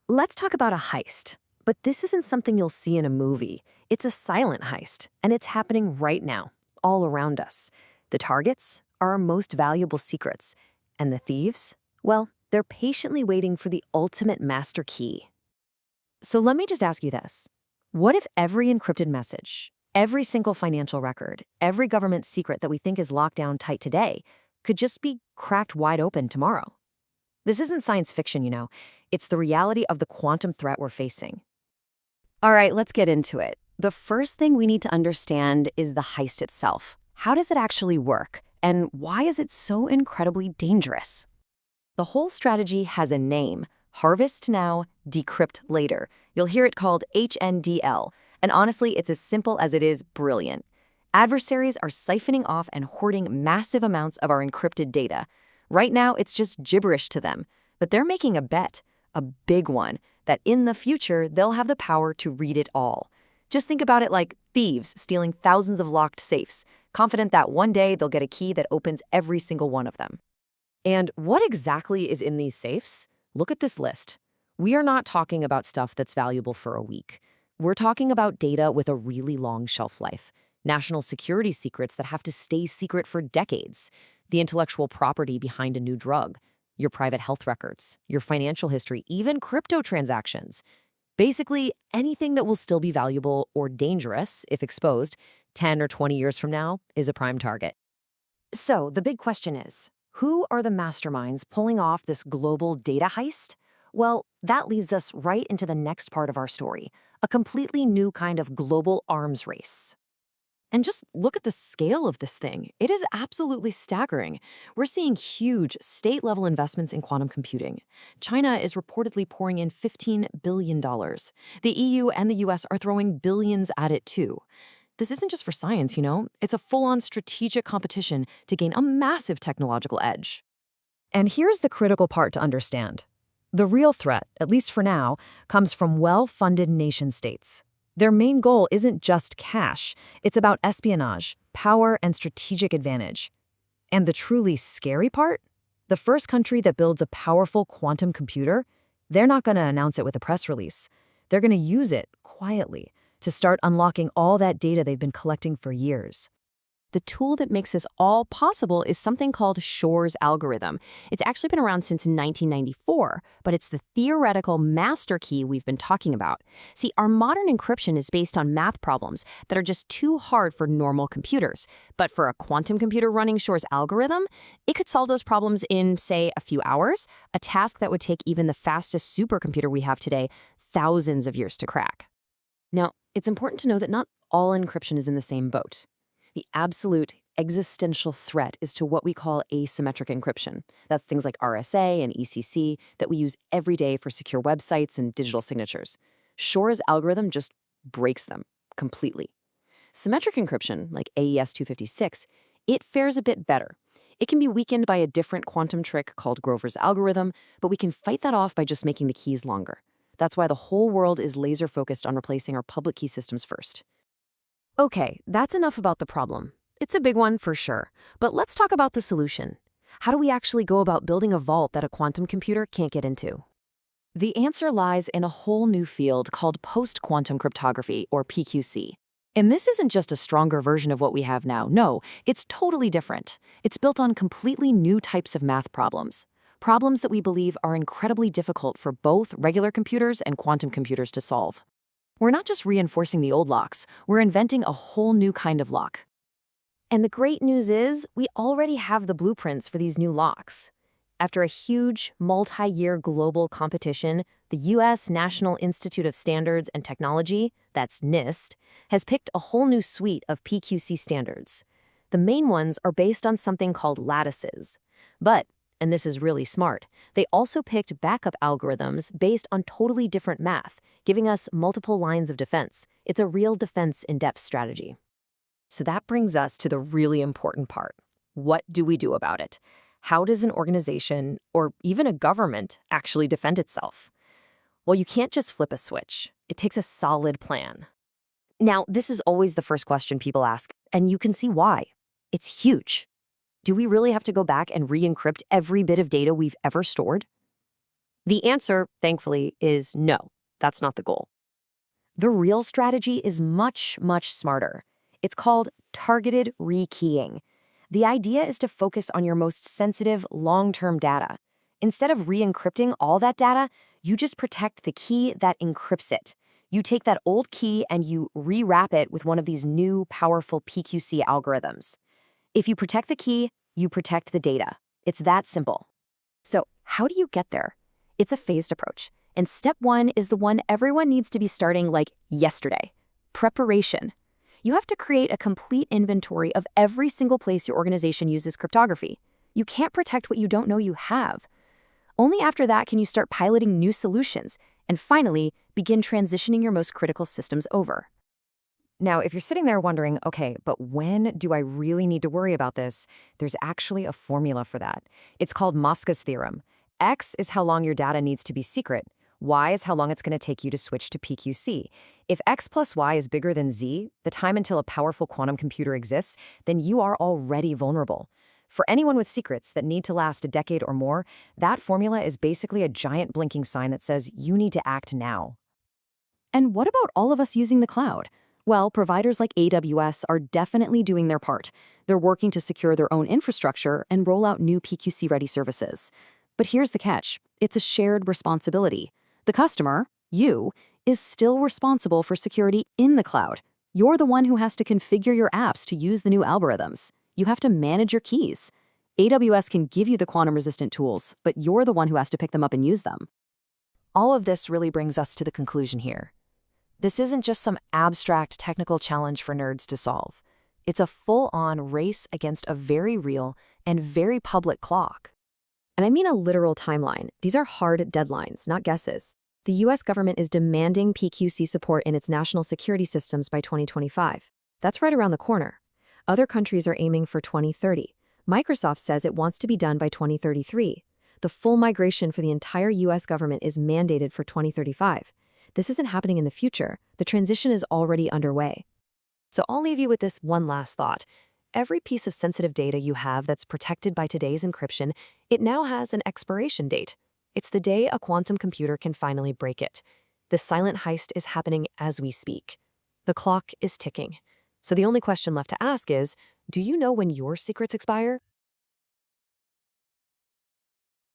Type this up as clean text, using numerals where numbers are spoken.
Let's talk about a heist. But this isn't something you'll see in a movie. It's a silent heist, and it's happening right now, all around us. The targets are our most valuable secrets, and the thieves, well, they're patiently waiting for the ultimate master key. So let me just ask you this. What if every encrypted message, every single financial record, every government secret that we think is locked down tight today could just be cracked wide open tomorrow? This isn't science fiction, you know. It's the reality of the quantum threat we're facing. All right, let's get into it. The first thing we need to understand is the heist itself. How does it actually work? And why is it so incredibly dangerous? The whole strategy has a name: Harvest Now, Decrypt Later. You'll hear it called HNDL. And honestly, it's as simple as it is brilliant. Adversaries are siphoning off and hoarding massive amounts of our encrypted data. Right now, it's just gibberish to them. But they're making a bet, a big one, that in the future, they'll have the power to read it all. Just think about it like thieves stealing thousands of locked safes, confident that one day they'll get a key that opens every single one of them. And what exactly is in these safes? Look at this list. We are not talking about stuff that's valuable for a week. We're talking about data with a really long shelf life, national security secrets that have to stay secret for decades, the intellectual property behind a new drug, your private health records, your financial history, even crypto transactions. Basically, anything that will still be valuable or dangerous if exposed 10 or 20 years from now is a prime target. So the big question is, who are the masterminds pulling off this global data heist? Well, that leads us right into the next part of our story, a completely new kind of global arms race. And just look at the scale of this thing. It is absolutely staggering. We're seeing huge state-level investments in quantum computing. China is reportedly pouring in $15 billion. The EU and the US are throwing billions at it too. This isn't just for science, you know? It's a full-on strategic competition to gain a massive technological edge. And here's the critical part to understand. The real threat, at least for now, comes from well-funded nation-states. Their main goal isn't just cash. It's about espionage, power, and strategic advantage. And the truly scary part? The first country that builds a powerful quantum computer, they're not going to announce it with a press release. They're going to use it quietly to start unlocking all that data they've been collecting for years. The tool that makes this all possible is something called Shor's algorithm. It's actually been around since 1994, but it's the theoretical master key we've been talking about. See, our modern encryption is based on math problems that are just too hard for normal computers. But for a quantum computer running Shor's algorithm, it could solve those problems in, say, a few hours, a task that would take even the fastest supercomputer we have today thousands of years to crack. Now, it's important to know that not all encryption is in the same boat. The absolute existential threat is to what we call asymmetric encryption. That's things like RSA and ECC that we use every day for secure websites and digital signatures. Shor's algorithm just breaks them completely. Symmetric encryption, like AES-256, it fares a bit better. It can be weakened by a different quantum trick called Grover's algorithm, but we can fight that off by just making the keys longer. That's why the whole world is laser-focused on replacing our public key systems first. Okay, that's enough about the problem. It's a big one for sure, but let's talk about the solution. How do we actually go about building a vault that a quantum computer can't get into? The answer lies in a whole new field called post-quantum cryptography, or PQC. And this isn't just a stronger version of what we have now. No, it's totally different. It's built on completely new types of math problems. Problems that we believe are incredibly difficult for both regular computers and quantum computers to solve. We're not just reinforcing the old locks, we're inventing a whole new kind of lock. And the great news is, we already have the blueprints for these new locks. After a huge, multi-year global competition, the U.S. National Institute of Standards and Technology, that's NIST, has picked a whole new suite of PQC standards. The main ones are based on something called lattices. But, and this is really smart, they also picked backup algorithms based on totally different math, giving us multiple lines of defense. It's a real defense-in-depth strategy. So that brings us to the really important part. What do we do about it? How does an organization, or even a government, actually defend itself? Well, you can't just flip a switch. It takes a solid plan. Now, this is always the first question people ask, and you can see why. It's huge. Do we really have to go back and re-encrypt every bit of data we've ever stored? The answer, thankfully, is no. That's not the goal. The real strategy is much, much smarter. It's called targeted rekeying. The idea is to focus on your most sensitive, long-term data. Instead of re-encrypting all that data, you just protect the key that encrypts it. You take that old key and you rewrap it with one of these new, powerful PQC algorithms. If you protect the key, you protect the data. It's that simple. So, how do you get there? It's a phased approach. And step one is the one everyone needs to be starting like yesterday. Preparation. You have to create a complete inventory of every single place your organization uses cryptography. You can't protect what you don't know you have. Only after that can you start piloting new solutions, and finally, begin transitioning your most critical systems over. Now, if you're sitting there wondering, okay, but when do I really need to worry about this? There's actually a formula for that. It's called Mosca's theorem. X is how long your data needs to be secret. Y is how long it's going to take you to switch to PQC. If X plus Y is bigger than Z, the time until a powerful quantum computer exists, then you are already vulnerable. For anyone with secrets that need to last a decade or more, that formula is basically a giant blinking sign that says you need to act now. And what about all of us using the cloud? Well, providers like AWS are definitely doing their part. They're working to secure their own infrastructure and roll out new PQC-ready services. But here's the catch. It's a shared responsibility. The customer, you, is still responsible for security in the cloud. You're the one who has to configure your apps to use the new algorithms. You have to manage your keys. AWS can give you the quantum-resistant tools, but you're the one who has to pick them up and use them. All of this really brings us to the conclusion here. This isn't just some abstract technical challenge for nerds to solve. It's a full-on race against a very real and very public clock. And I mean a literal timeline. These are hard deadlines, not guesses. The US government is demanding PQC support in its national security systems by 2025. That's right around the corner. Other countries are aiming for 2030. Microsoft says it wants to be done by 2033. The full migration for the entire US government is mandated for 2035. This isn't happening in the future. The transition is already underway. So I'll leave you with this one last thought. Every piece of sensitive data you have that's protected by today's encryption, it now has an expiration date. It's the day a quantum computer can finally break it. The silent heist is happening as we speak. The clock is ticking. So the only question left to ask is, do you know when your secrets expire?